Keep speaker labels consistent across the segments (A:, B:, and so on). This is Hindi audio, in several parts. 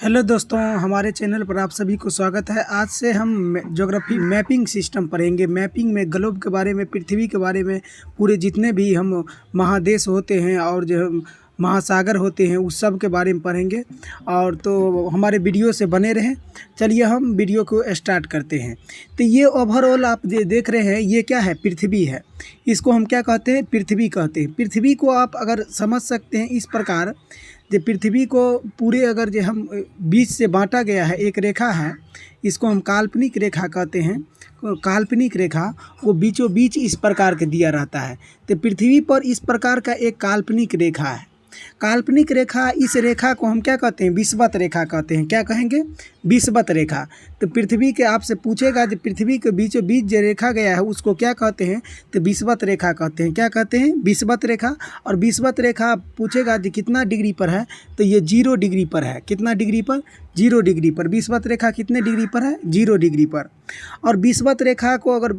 A: हेलो दोस्तों, हमारे चैनल पर आप सभी को स्वागत है। आज से हम ज्योग्राफी मैपिंग सिस्टम पढ़ेंगे। मैपिंग में ग्लोब के बारे में, पृथ्वी के बारे में, पूरे जितने भी हम महादेश होते हैं और जो महासागर होते हैं उस सब के बारे में पढ़ेंगे। और तो हमारे वीडियो से बने रहें। चलिए हम वीडियो को स्टार्ट करते हैं। तो ये ओवरऑल आप देख रहे हैं, ये क्या है? पृथ्वी है। इसको हम क्या कहते हैं? पृथ्वी कहते हैं। पृथ्वी को आप अगर समझ सकते हैं इस प्रकार, जो पृथ्वी को पूरे अगर जो हम बीच से बांटा गया है, एक रेखा है, इसको हम काल्पनिक रेखा कहते हैं। काल्पनिक रेखा वो बीचों बीच इस प्रकार के दिया रहता है। तो पृथ्वी पर इस प्रकार का एक काल्पनिक रेखा है। काल्पनिक रेखा, इस रेखा को हम क्या कहते हैं? विषुवत रेखा कहते हैं। क्या कहेंगे? विषुवत रेखा। तो पृथ्वी के आपसे पूछेगा जो पृथ्वी के बीचों बीच जो रेखा गया है उसको क्या कहते हैं? तो विषुवत रेखा कहते हैं। क्या कहते हैं? विषुवत रेखा। और विषुवत रेखा पूछेगा जो कितना डिग्री पर है, तो ये 0 डिग्री पर है। कितना डिग्री पर? 0 डिग्री पर। विषुवत रेखा कितने डिग्री पर है? 0 डिग्री पर। और विषुवत रेखा को अगर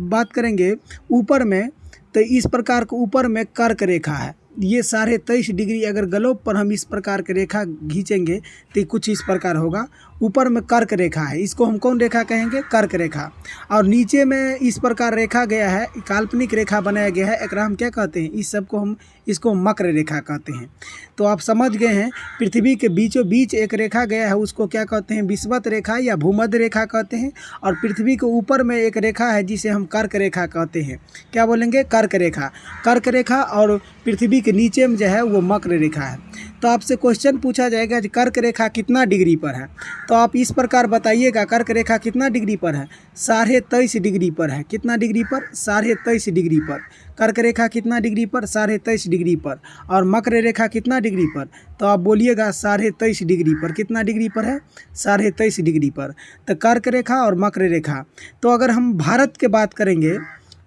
A: बात करेंगे ऊपर में, तो इस प्रकार को ऊपर में कर्क रेखा है। ये 23.5 डिग्री अगर ग्लोब पर हम इस प्रकार की रेखा खींचेंगे तो कुछ इस प्रकार होगा। ऊपर में कर्क रेखा है, इसको हम कौन रेखा कहेंगे? कर्क रेखा। और नीचे में इस प्रकार रेखा गया है, काल्पनिक रेखा बनाया गया है, एकरा हम क्या कहते हैं? इस सब को हम इसको मकर रेखा कहते हैं। तो आप समझ गए हैं, पृथ्वी के बीचों बीच एक रेखा गया है उसको क्या कहते हैं? विषुवत रेखा या भूमध्य रेखा कहते हैं। और पृथ्वी के ऊपर में एक रेखा है जिसे हम कर्क रेखा कहते हैं। क्या बोलेंगे? कर्क रेखा। कर्क रेखा। और पृथ्वी के नीचे में जो है वो मकर रेखा है। तो आपसे क्वेश्चन पूछा जाएगा कि कर्क रेखा कितना डिग्री पर है, तो आप इस प्रकार बताइएगा कर्क रेखा कितना डिग्री पर है? 23.5 डिग्री पर है। कितना डिग्री पर? 23.5 डिग्री पर। कर्क रेखा कितना डिग्री पर? 23.5 डिग्री पर। और मकर रेखा कितना डिग्री पर? तो आप बोलिएगा 23.5 डिग्री पर। कितना डिग्री पर है? 23.5 डिग्री पर। तो कर्क रेखा और मकर रेखा। तो अगर हम भारत के बात करेंगे,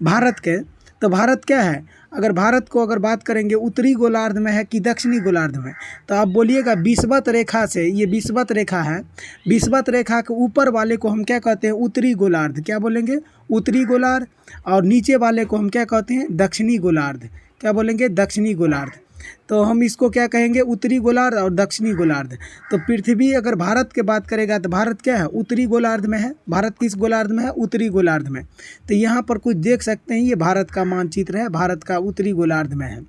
A: भारत के, तो भारत क्या है? अगर भारत को अगर बात करेंगे, उत्तरी गोलार्ध में है कि दक्षिणी गोलार्ध में? तो आप बोलिएगा विषुवत रेखा से, ये विषुवत रेखा है। विषुवत रेखा के ऊपर वाले को हम क्या कहते हैं? उत्तरी गोलार्ध। क्या बोलेंगे? उत्तरी गोलार्ध। और नीचे वाले को हम क्या कहते हैं? दक्षिणी गोलार्ध। क्या बोलेंगे? दक्षिणी गोलार्ध। तो हम इसको क्या कहेंगे? उत्तरी गोलार्ध और दक्षिणी गोलार्ध। तो पृथ्वी अगर भारत के बात करेगा तो भारत क्या है? उत्तरी गोलार्ध में है। भारत किस गोलार्ध में है? उत्तरी गोलार्ध में। तो यहाँ पर कुछ देख सकते हैं, ये भारत का मानचित्र है, भारत का उत्तरी गोलार्ध में है।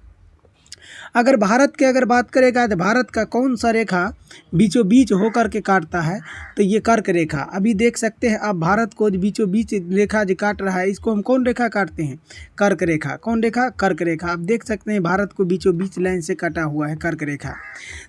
A: अगर भारत के अगर बात करेगा तो भारत का कौन सा रेखा बीचों बीच होकर के काटता है? तो ये कर्क रेखा। अभी देख सकते हैं आप, भारत को बीचों बीच रेखा जो काट रहा है इसको हम कौन रेखा काटते हैं? कर्क रेखा। कौन रेखा? कर्क रेखा। आप देख सकते हैं भारत को बीचों बीच लाइन से काटा हुआ है कर्क रेखा।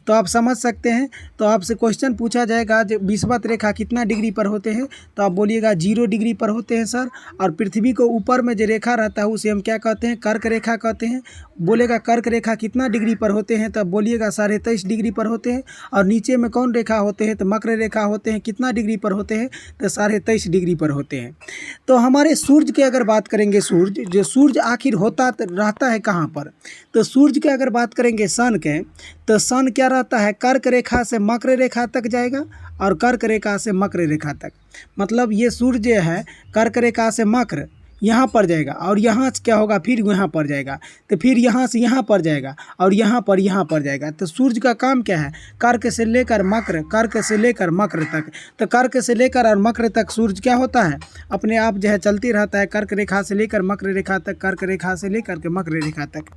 A: तो आप समझ सकते हैं। तो आपसे क्वेश्चन पूछा जाएगा जो विषुवत रेखा कितना डिग्री पर होते हैं, तो आप बोलिएगा 0 डिग्री पर होते हैं सर। और पृथ्वी को ऊपर में जो रेखा रहता है उसे हम क्या कहते हैं? कर्क रेखा कहते हैं। बोलेगा कर्क रेखा कितना डिग्री पर होते हैं, तब बोलिएगा 23.5 डिग्री पर होते हैं। और नीचे में कौन रेखा होते हैं? तो मकर रेखा होते हैं। कितना डिग्री पर होते हैं? तो 23.5 डिग्री पर होते हैं। तो हमारे सूर्य की अगर बात करेंगे, सूर्य जो सूर्य आखिर होता रहता है कहाँ पर? तो सूर्य की अगर बात करेंगे सन के, तो सन क्या रहता है? कर्क रेखा से मकर रेखा तक जाएगा और कर्क रेखा से मकर रेखा तक। मतलब ये सूर्य है कर्क रेखा से मकर यहाँ पर जाएगा, और यहाँ से क्या होगा? फिर यहाँ पर जाएगा, तो फिर यहाँ से यहाँ पर जाएगा, और यहाँ पर जाएगा। तो सूर्य का काम क्या है? कर्क से लेकर मकर, कर्क से लेकर मकर तक। तो कर्क से लेकर और मकर तक सूर्य क्या होता है? अपने आप जो है चलती रहता है, कर्क रेखा से लेकर मकर रेखा तक, कर्क रेखा से लेकर के मकर रेखा तक।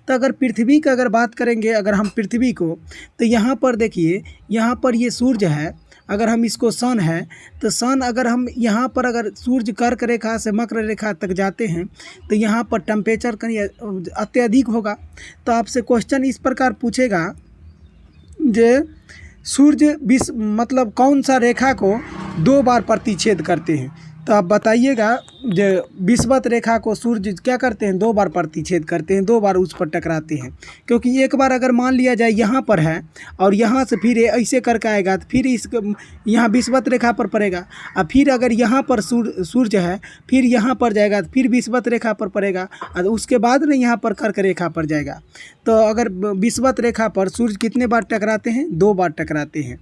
A: तो अगर पृथ्वी की अगर बात करेंगे, अगर हम पृथ्वी को, तो यहाँ पर देखिए, यहाँ पर ये सूर्य है। अगर हम इसको सन है, तो सन अगर हम यहाँ पर अगर सूर्य कर्क रेखा से मकर रेखा तक जाते हैं तो यहाँ पर टेम्परेचर कहीं अत्यधिक होगा। तो आपसे क्वेश्चन इस प्रकार पूछेगा जे सूर्य मतलब कौन सा रेखा को 2 बार प्रतिच्छेद करते हैं? तो आप बताइएगा जो विषुवत रेखा को सूर्य क्या करते हैं? 2 बार प्रतिच्छेद करते हैं, 2 बार उस पर टकराते हैं। क्योंकि एक बार अगर मान लिया जाए यहाँ पर है और यहाँ से फिर ऐसे करके आएगा तो फिर इस यहाँ विषुवत रेखा पर पड़ेगा। और फिर अगर यहाँ पर सूर्य है, फिर यहाँ पर जाएगा तो फिर विषुवत रेखा पर पड़ेगा, और उसके बाद ना यहाँ पर कर्क रेखा पर जाएगा। तो अगर विषुवत रेखा पर सूर्य कितने बार टकराते हैं? 2 बार टकराते हैं।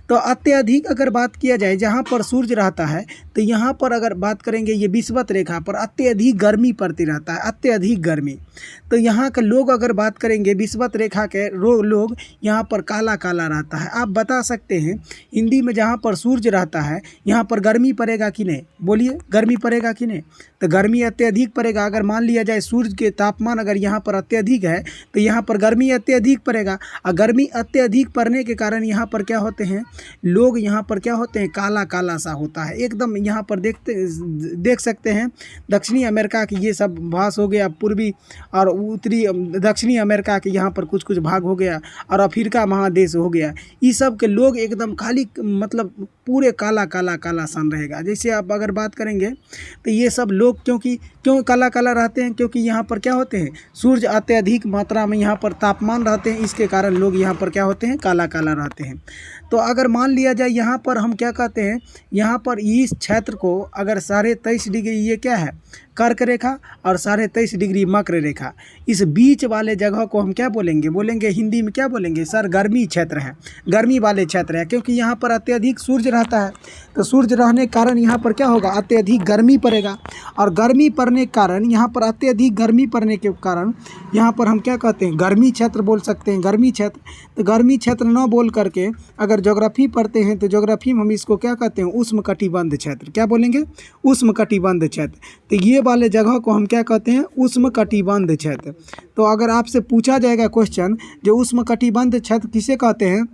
A: तो अत्यधिक अगर बात किया जाए जहाँ पर सूर्य रहता है, तो यहाँ पर अगर बात करेंगे ये विषुवत विषुवत रेखा पर अत्यधिक गर्मी पड़ती रहता है, अत्यधिक गर्मी। तो यहाँ के लोग अगर बात करेंगे विषुवत रेखा के लोग यहाँ पर काला काला रहता है। आप बता सकते हैं हिंदी में जहाँ पर सूर्य रहता है यहाँ पर गर्मी पड़ेगा कि नहीं, बोलिए गर्मी पड़ेगा कि नहीं? तो गर्मी अत्यधिक पड़ेगा। अगर मान लिया जाए सूर्य के तापमान अगर यहाँ पर अत्यधिक है तो यहाँ पर गर्मी अत्यधिक पड़ेगा, और गर्मी अत्यधिक पड़ने के कारण यहाँ पर क्या होते हैं लोग, यहाँ पर क्या होते हैं काला काला सा होता है एकदम। यहाँ पर देख सकते हैं दक्षिणी अमेरिका की ये सब भाग हो गया, पूर्वी और उत्तरी दक्षिणी अमेरिका के यहाँ पर कुछ कुछ भाग हो गया, और अफ्रीका महादेश हो गया। ये सब के लोग एकदम खाली मतलब पूरे काला काला काला सन रहेगा। जैसे आप अगर बात करेंगे तो ये सब लोग क्यों काला काला रहते हैं, क्योंकि यहाँ पर क्या होते हैं सूर्य अत्यधिक मात्रा में यहाँ पर तापमान रहते हैं, इसके कारण लोग यहाँ पर क्या होते हैं काला काला रहते हैं। तो अगर मान लिया जाए यहाँ पर हम क्या कहते हैं, यहाँ पर इस क्षेत्र को अगर 23.5 डिग्री ये क्या है कर्क रेखा और 23.5 डिग्री मकर रेखा, इस बीच वाले जगह को हम क्या बोलेंगे हिंदी में क्या बोलेंगे सर, गर्मी क्षेत्र है, गर्मी वाले क्षेत्र है। क्योंकि यहाँ पर अत्यधिक सूर्य रहता है, तो सूर्य रहने के कारण यहाँ पर क्या होगा अत्यधिक गर्मी पड़ेगा, और गर्मी पड़ने के कारण यहाँ पर अत्यधिक गर्मी पड़ने के कारण यहाँ पर हम क्या कहते हैं गर्मी क्षेत्र बोल सकते हैं, गर्मी क्षेत्र। तो गर्मी क्षेत्र न बोल करके अगर ज्योग्राफी पढ़ते हैं तो ज्योग्राफी में हम इसको क्या कहते हैं उष्णकटिबंध क्षेत्र, क्या बोलेंगे उष्णकटिबंध क्षेत्र। तो ये वाले जगह को हम क्या कहते हैं उष्णकटिबंध क्षेत्र। तो अगर आपसे पूछा जाएगा क्वेश्चन जो उष्णकटिबंध क्षेत्र किसे कहते हैं,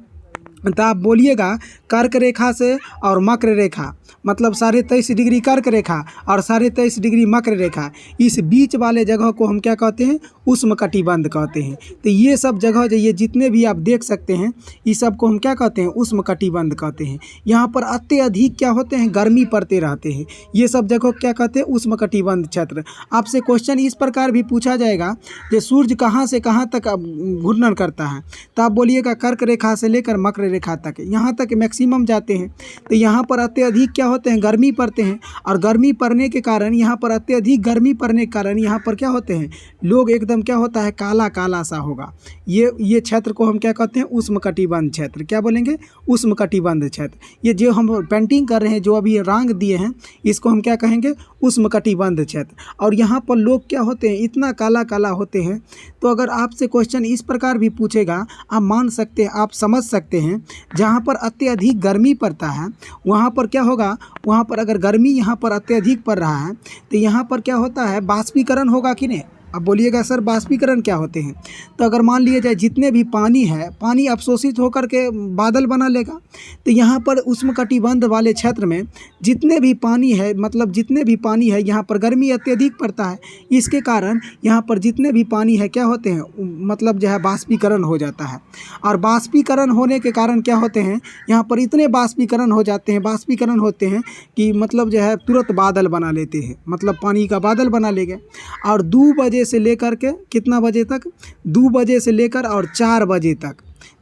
A: तो आप बोलिएगा कर्क रेखा से और मकर रेखा, मतलब 23.5 डिग्री कर्क रेखा और 23.5 डिग्री मकर रेखा, इस बीच वाले जगह को हम क्या कहते हैं उष्णकटिबंध कहते हैं। तो ये सब जगह जो ये जितने भी आप देख सकते हैं इस सब को हम क्या कहते हैं उष्णकटिबंध कहते हैं। यहाँ पर अत्यधिक क्या होते हैं गर्मी पड़ते रहते हैं, ये सब जगह क्या कहते हैं उष्णकटिबंध क्षेत्र। आपसे क्वेश्चन इस प्रकार भी पूछा जाएगा कि सूर्य कहाँ से कहाँ तक घूर्णन करता है, तो आप बोलिएगा कर्क रेखा से लेकर मकर रेखा तक, यहाँ तक मैक्सिमम जाते हैं। तो यहाँ पर अत्यधिक क्या होते हैं गर्मी पड़ते हैं, और गर्मी पड़ने के कारण यहाँ पर अत्यधिक गर्मी पड़ने के कारण यहाँ पर क्या होते हैं लोग एकदम क्या होता है काला काला सा होगा। ये क्षेत्र को हम क्या कहते हैं उष्णकटिबंध क्षेत्र, क्या बोलेंगे उष्णकटिबंध क्षेत्र। ये जो हम पेंटिंग कर रहे हैं जो अभी रंग दिए हैं इसको हम क्या कहेंगे उष्णकटिबंध क्षेत्र। और यहाँ पर लोग क्या होते हैं इतना काला काला होते हैं। तो अगर आपसे क्वेश्चन इस प्रकार भी पूछेगा आप मान सकते हैं, आप समझ सकते हैं जहाँ पर अत्यधिक गर्मी पड़ता है वहाँ पर क्या होगा, वहाँ पर अगर गर्मी यहाँ पर अत्यधिक पड़ रहा है तो यहाँ पर क्या होता है बाष्पीकरण होगा कि नहीं। अब बोलिएगा सर बाष्पीकरण क्या होते हैं, तो अगर मान लिया जाए जितने भी पानी है पानी अवशोषित होकर के बादल बना लेगा। तो यहाँ पर उष्णकटिबंध वाले क्षेत्र में जितने भी पानी है, मतलब जितने भी पानी है यहाँ पर गर्मी अत्यधिक पड़ता है, इसके कारण यहाँ पर जितने भी पानी है क्या होते हैं मतलब जो है बाष्पीकरण हो जाता है। और बाष्पीकरण होने के कारण क्या होते हैं यहाँ पर इतने बाष्पीकरण हो जाते हैं, बाष्पीकरण होते हैं कि मतलब जो है तुरंत बादल बना लेते हैं, मतलब पानी का बादल बना ले गए। और 2 बजे से लेकर के कितना बजे तक, 2 बजे से लेकर और 4 बजे तक,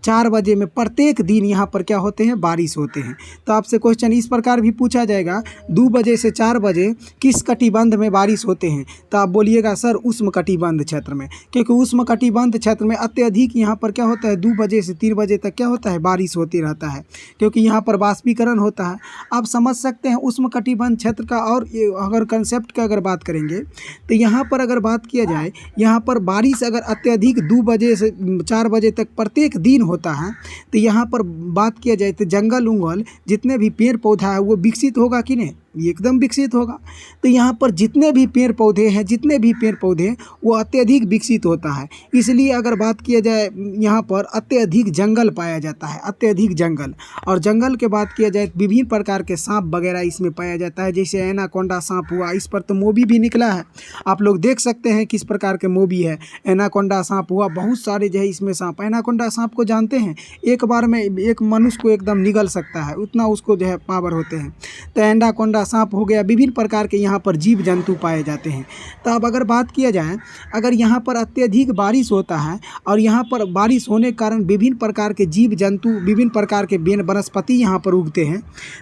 A: 4 बजे में प्रत्येक दिन यहाँ पर क्या होते हैं बारिश होते हैं। तो आपसे क्वेश्चन इस प्रकार भी पूछा जाएगा 2 बजे से 4 बजे किस कटिबंध में बारिश होते हैं, तो आप बोलिएगा सर उष्णकटिबंध क्षेत्र में। क्योंकि उष्णकटिबंध क्षेत्र में अत्यधिक यहाँ पर क्या होता है 2 बजे से 3 बजे तक क्या होता है बारिश होती रहता है, क्योंकि यहाँ पर बाष्पीकरण होता है। आप समझ सकते हैं उष्णकटिबंध क्षेत्र का। और अगर कंसेप्ट का अगर बात करेंगे तो यहाँ पर अगर बात किया जाए यहाँ पर बारिश अगर अत्यधिक 2 बजे से 4 बजे तक प्रत्येक दिन होता है, तो यहाँ पर बात किया जाए तो जंगल उंगल जितने भी पेड़ पौधा है वो विकसित होगा कि नहीं, एकदम विकसित होगा। तो यहाँ पर जितने भी पेड़ पौधे हैं, जितने भी पेड़ पौधे वो अत्यधिक विकसित होता है। इसलिए अगर बात किया जाए यहाँ पर अत्यधिक जंगल पाया जाता है, अत्यधिक जंगल। और जंगल के बात किया जाए तो विभिन्न प्रकार के सांप वगैरह इसमें पाया जाता है, जैसे एनाकोंडा सांप हुआ, इस पर तो मूवी भी निकला है, आप लोग देख सकते हैं किस प्रकार के मूवी है। एनाकोंडा सांप हुआ, बहुत सारे जो है इसमें सांप। एनाकोंडा सांप को जानते हैं एक बार में एक मनुष्य को एकदम निगल सकता है, उतना उसको जो है पावर होते हैं। तो एनाकोंडा सांप हो गया, विभिन्न प्रकार के यहाँ पर जीव जंतु पाए जाते हैं। तो अब अगर बात किया जाए अगर यहाँ पर अत्यधिक बारिश होता है और यहाँ पर बारिश होने के कारण विभिन्न प्रकार के जीव जंतु, विभिन्न प्रकार के वनस्पति यहाँ पर उगते हैं।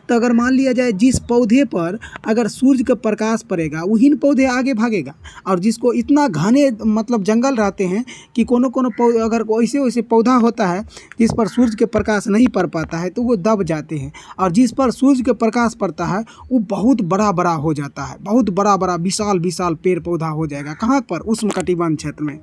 A: तो अगर मान लिया जाए जिस पौधे पर अगर सूर्य का प्रकाश पड़ेगा वही पौधे आगे भागेगा, और जिसको इतना घने मतलब जंगल रहते हैं कि कोनो अगर वैसे वैसे पौधा होता है जिस पर सूर्य के प्रकाश नहीं पड़ पाता है तो वो दब जाते हैं, और जिस पर सूर्य के प्रकाश पड़ता है वो बहुत बड़ा बड़ा हो जाता है, बहुत बड़ा बड़ा विशाल विशाल पेड़ पौधा हो जाएगा। कहाँ पर? उष्णकटिबंध क्षेत्र में।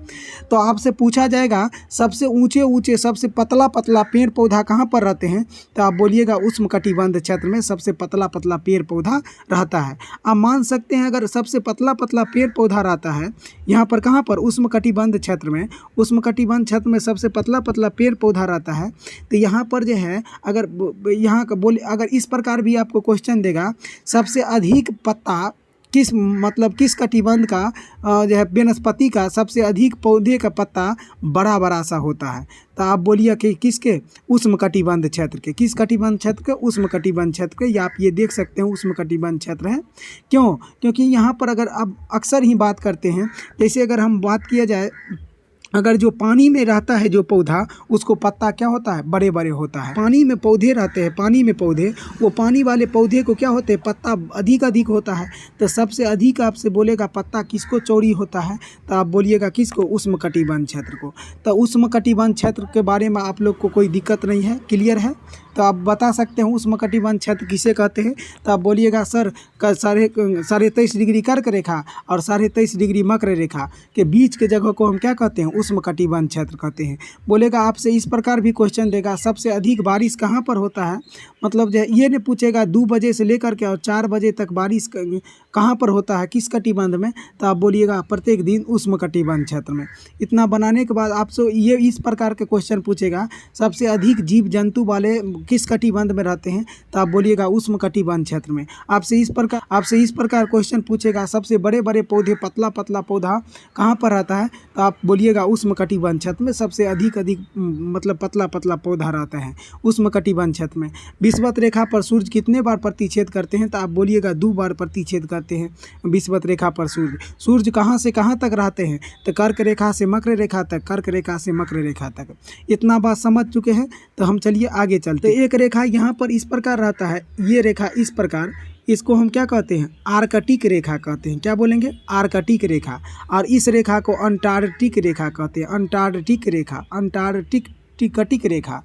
A: तो आपसे पूछा जाएगा सबसे ऊंचे ऊंचे सबसे पतला पतला पेड़ पौधा कहाँ पर रहते हैं, तो आप बोलिएगा उष्णकटिबंध क्षेत्र में सबसे पतला पतला पेड़ पौधा रहता है। आप मान सकते हैं अगर सबसे पतला पतला पेड़ पौधा रहता है यहाँ पर, कहाँ पर? उष्णकटिबंध क्षेत्र में। उष्णकटिबंध क्षेत्र में सबसे पतला पतला पेड़ पौधा रहता है, तो यहाँ पर जो है अगर यहाँ का बोले, अगर इस प्रकार भी आपको क्वेश्चन देगा सबसे अधिक पत्ता किस मतलब किस कटिबंध का जो है वनस्पति का सबसे अधिक पौधे का पत्ता बड़ा बड़ा सा होता है, तो आप बोलिए कि किसके? उष्णकटिबंध क्षेत्र के। किस कटिबंध क्षेत्र के? उष्णकटिबंध क्षेत्र के। या आप ये देख सकते हैं उष्णकटिबंध क्षेत्र है। क्यों? क्योंकि यहाँ पर अगर आप अक्सर ही बात करते हैं, जैसे अगर हम बात किया जाए, अगर जो पानी में रहता है जो पौधा, उसको पत्ता क्या होता है? बड़े बड़े होता है। पानी में पौधे रहते हैं, पानी में पौधे, वो पानी वाले पौधे को क्या होते हैं? पत्ता अधिक अधिक होता है। तो सबसे अधिक आपसे बोलेगा पत्ता किसको चौड़ी होता है, तो आप बोलिएगा किसको? उष्णकटिबंध क्षेत्र को। तो उष्णकटिबंध क्षेत्र के बारे में आप लोग को कोई दिक्कत नहीं है, क्लियर है? तो आप बता सकते हैं उष्णकटिबंध क्षेत्र किसे कहते हैं, तो आप बोलिएगा सर 23.5 डिग्री कर्क रेखा और 23.5 डिग्री मकर रेखा के बीच के जगह को हम क्या कहते हैं? उष्णकटिबंध क्षेत्र कहते हैं। बोलेगा आपसे इस प्रकार भी क्वेश्चन देगा सबसे अधिक बारिश कहाँ पर होता है, मतलब जो ये नहीं पूछेगा 2 बजे से लेकर के और 4 बजे तक बारिश कहाँ पर होता है, किस कटिबंध में, तो आप बोलिएगा प्रत्येक दिन उष्णकटिबंध क्षेत्र में। इतना बनाने के बाद आपसे ये इस प्रकार के क्वेश्चन पूछेगा सबसे अधिक जीव जंतु वाले किस कटिबंध में रहते हैं, तो आप बोलिएगा उष्णकटिबंध क्षेत्र में। आपसे इस प्रकार क्वेश्चन पूछेगा सबसे बड़े बड़े पौधे पतला पतला पौधा कहाँ पर रहता है, तो आप बोलिएगा उष्णकटिबंध क्षेत्र में सबसे अधिक मतलब पतला पतला पौधा रहता है उष्णकटिबंध क्षेत्र में। विषुवत रेखा पर सूर्य कितने बार प्रतिच्छेद करते हैं, तो आप बोलिएगा 2 बार प्रतिच्छेद करते हैं विषुवत रेखा पर सूर्य कहाँ से कहाँ तक रहते हैं, तो कर्क रेखा से मकर रेखा तक, कर्क रेखा से मकर रेखा तक। इतना बात समझ चुके हैं, तो हम चलिए आगे चलते। एक रेखा यहाँ पर इस प्रकार रहता है, ये रेखा इस प्रकार, इसको हम क्या कहते हैं? आर्कटिक रेखा कहते हैं। क्या बोलेंगे? आर्कटिक रेखा। और इस रेखा को अंटार्कटिक रेखा कहते हैं। अंटार्कटिक रेखा, अंटार्कटिक रेखा।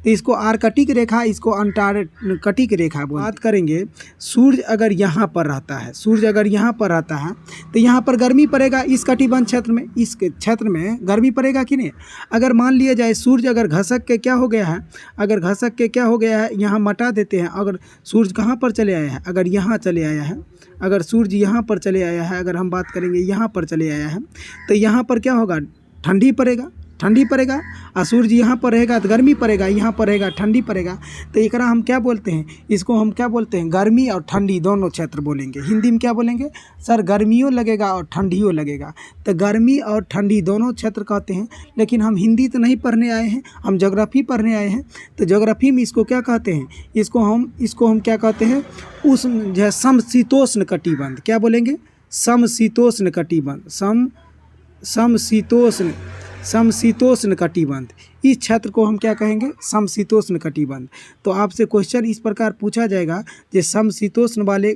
A: तो इसको आर्कटिक रेखा, इसको अंटार्कटिक रेखा बात करेंगे। सूर्य अगर यहाँ पर रहता है, सूर्य अगर यहाँ पर रहता है, तो यहाँ पर गर्मी पड़ेगा इस कटिबंध क्षेत्र में, इस क्षेत्र में गर्मी पड़ेगा कि नहीं? अगर मान लिया जाए सूर्य अगर घसक के क्या हो गया है, अगर घसक के क्या हो गया है, यहाँ मटा देते हैं। अगर सूर्य कहाँ पर चले आया है, अगर यहाँ चले आया है, अगर सूर्य यहाँ पर चले आया है, अगर हम बात करेंगे यहाँ पर चले आया है, तो यहाँ पर क्या होगा? ठंडी पड़ेगा, ठंडी पड़ेगा। और सूर्य यहाँ पर रहेगा तो गर्मी पड़ेगा, यहाँ पर रहेगा ठंडी पड़ेगा। तो एकरा हम क्या बोलते हैं? इसको हम क्या बोलते हैं? गर्मी और ठंडी दोनों क्षेत्र बोलेंगे। हिंदी में क्या बोलेंगे? सर गर्मियों लगेगा और ठंडियों लगेगा। तो गर्मी और ठंडी दोनों क्षेत्र कहते हैं। लेकिन हम हिंदी तो नहीं पढ़ने आए हैं, हम ज्योग्राफी पढ़ने आए हैं। तो ज्योग्राफी में इसको क्या कहते हैं? इसको हम क्या कहते हैं? उष्ण जो है समशीतोष्ण कटिबंध। क्या बोलेंगे? समशीतोष्ण कटिबंध, समशीतोष्ण कटिबंध। इस क्षेत्र को हम क्या कहेंगे? समशीतोष्ण कटिबंध। तो आपसे क्वेश्चन इस प्रकार पूछा जाएगा कि समशीतोष्ण वाले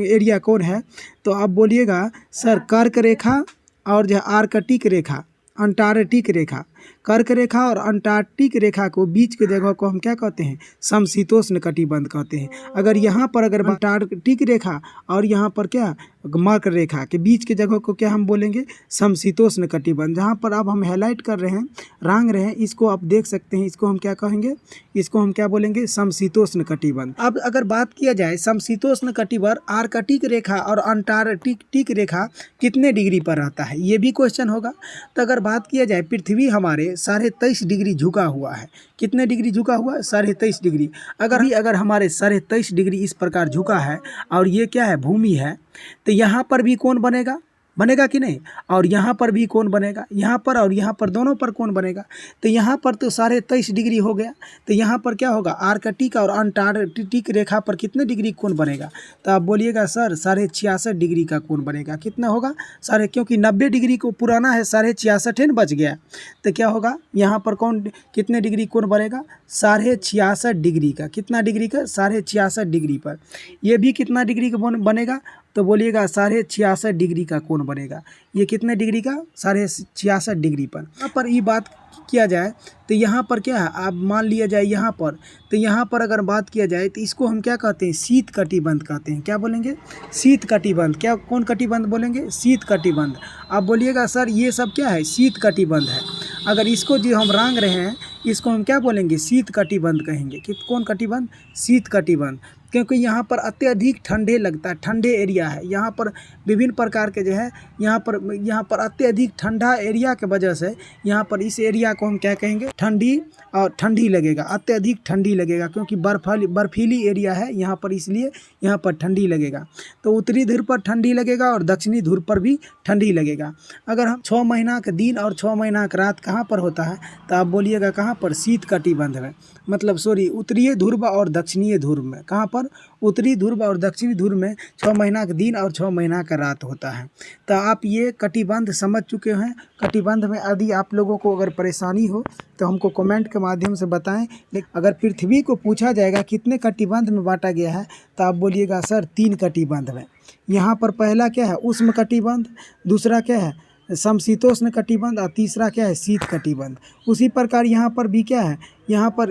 A: एरिया कौन है, तो आप बोलिएगा सर कर्क रेखा और जो आर्कटिक रेखा, अंटार्कटिक रेखा। कर्क रेखा और अंटार्कटिक रेखा को बीच के जगह को हम क्या कहते हैं? समशीतोष्ण कटिबंध कहते हैं। अगर यहाँ पर अगर अंटार्कटिक रेखा और यहाँ पर क्या मकर रेखा के बीच के जगह को क्या हम बोलेंगे? समशीतोष्ण कटिबंध। जहाँ पर अब हम हाईलाइट कर रहे हैं, रंग रहे हैं, इसको आप देख सकते हैं। इसको हम क्या कहेंगे? इसको हम क्या बोलेंगे? समशीतोष्ण कटिबंध। अब अगर बात किया जाए समशीतोष्ण कटिबंध, आर्कटिक रेखा और अंटार्कटिक रेखा कितने डिग्री पर रहता है, ये भी क्वेश्चन होगा। तो अगर बात किया जाए पृथ्वी हमारे 23.5 डिग्री झुका हुआ है। कितने डिग्री झुका हुआ है? 23.5 डिग्री। अगर हमारे 23.5 डिग्री इस प्रकार झुका है और ये क्या है? भूमि है, तो यहाँ पर भी कौन बनेगा? बनेगा कि नहीं? और यहाँ पर भी कौन बनेगा? यहाँ पर और यहाँ पर दोनों पर कौन बनेगा? तो यहाँ पर तो 23.5 डिग्री हो गया। तो यहाँ पर क्या होगा? आर्कटिक और अंटार्कटिक रेखा पर कितने डिग्री कौन बनेगा? तो आप बोलिएगा सर 66.5 डिग्री का कौन बनेगा। कितना होगा? क्योंकि 90 डिग्री को पुराना है, 66.5 बच गया। तो क्या होगा? यहाँ पर कौन कितने डिग्री कौन बनेगा? 66.5 डिग्री का। कितना डिग्री का? 66.5 डिग्री पर। ये भी कितना डिग्री का बनेगा? तो बोलिएगा 66.5 डिग्री का कोण बनेगा। ये कितने डिग्री का? 66.5 डिग्री पर। यहाँ पर ये बात किया जाए तो यहाँ पर क्या है, आप मान लिया जाए यहाँ पर, तो यहाँ पर अगर बात किया जाए तो इसको हम क्या कहते हैं? शीत कटिबंध कहते हैं। क्या बोलेंगे? शीत कटिबंध। क्या, कौन कटिबंध बोलेंगे? शीत कटिबंध। आप बोलिएगा सर ये सब क्या है? शीत कटिबंध है। अगर इसको जो हम रांग रहे हैं इसको हम क्या बोलेंगे? शीत कटिबंध कहेंगे। कि कौन कटिबंध? शीत कटिबंध। क्योंकि यहाँ पर अत्यधिक ठंडे लगता है, ठंडे एरिया है यहाँ पर, विभिन्न प्रकार के जो है यहाँ पर अत्यधिक ठंडा एरिया के वजह से यहाँ पर इस एरिया को हम क्या कहेंगे? ठंडी, और ठंडी लगेगा, अत्यधिक ठंडी लगेगा, क्योंकि बर्फीली एरिया है यहाँ पर, इसलिए यहाँ पर ठंडी लगेगा। तो उत्तरी ध्रुव पर ठंडी लगेगा और दक्षिणी ध्रुव पर भी ठंडी लगेगा। अगर हम 6 महीना का दिन और 6 महीना का रात कहाँ पर होता है, तो आप बोलिएगा कहाँ पर? शीत कटिबंध में, मतलब सॉरी उत्तरीय ध्रुव और दक्षिणीय ध्रुव में। कहाँ पर? उत्तरी ध्रुव और दक्षिणी ध्रुव में 6 महीना का दिन और 6 महीना का रात होता है। तो आप ये कटिबंध समझ चुके हैं। कटिबंध में यदि आप लोगों को अगर परेशानी हो तो हमको कमेंट के माध्यम से बताएं। लेकिन अगर पृथ्वी को पूछा जाएगा कितने कटिबंध में बांटा गया है, तो आप बोलिएगा सर 3 कटिबंध में। यहाँ पर पहला क्या है? उष्ण कटिबंध, दूसरा क्या है? समशीतोष्ण कटिबंध, और तीसरा क्या है? शीत कटिबंध। उसी प्रकार यहाँ पर भी क्या है? यहाँ पर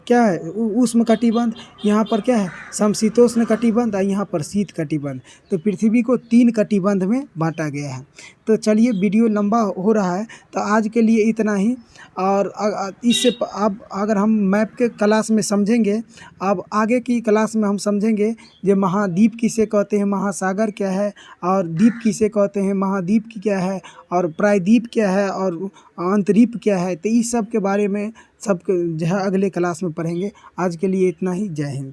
A: क्या है? उष्ण कटिबंध, यहाँ पर क्या है? समशीतोष्ण कटिबंध, और यहाँ पर शीत कटिबंध। तो पृथ्वी को 3 कटिबंध में बांटा गया है। तो चलिए वीडियो लंबा हो रहा है, तो आज के लिए इतना ही। और इससे अब अगर हम मैप के क्लास में समझेंगे, अब आगे की क्लास में हम समझेंगे जो महाद्वीप किसे कहते हैं, महासागर क्या है, और द्वीप किसे कहते हैं, महाद्वीप की क्या है, और प्रायद्वीप क्या है, और अंतरीप क्या है। तो इस सब के बारे में सब जो है अगले क्लास में पढ़ेंगे। आज के लिए इतना ही। जय हिंद।